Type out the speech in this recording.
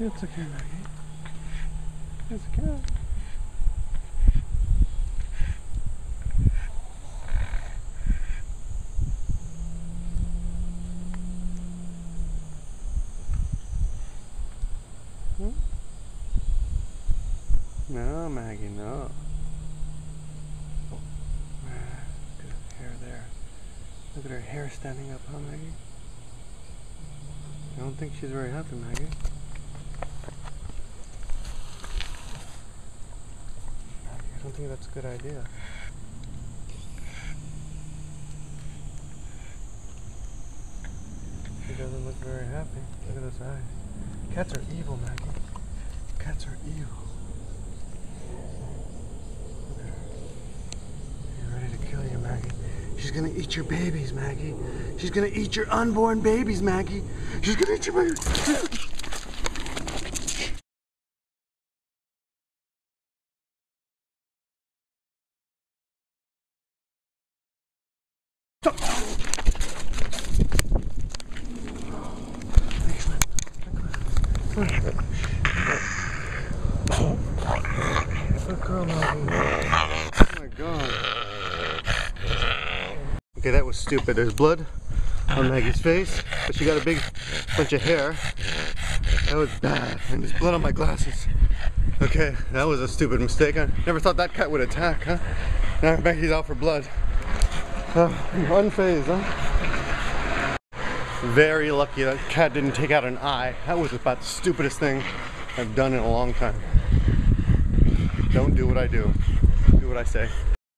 It's okay, Maggie. It's okay. Hmm? No, Maggie, no. Look at her hair there. Look at her hair standing up, huh, Maggie? I don't think she's very happy, Maggie. I don't think that's a good idea. She doesn't look very happy. Look at those eyes. Cats are evil, Maggie. Cats are evil. Look at her. She's ready to kill you, Maggie. She's gonna eat your babies, Maggie. She's gonna eat your unborn babies, Maggie. She's gonna eat your babies. Stop. Good girl, Maggie. Oh my God. Okay, that was stupid. There's blood on Maggie's face, but she got a big bunch of hair. That was bad. And there's blood on my glasses. Okay, that was a stupid mistake. I never thought that cat would attack, huh? Now Maggie's out for blood. Unfazed, huh? Very lucky that cat didn't take out an eye. That was about the stupidest thing I've done in a long time. Don't do what I do. Do what I say.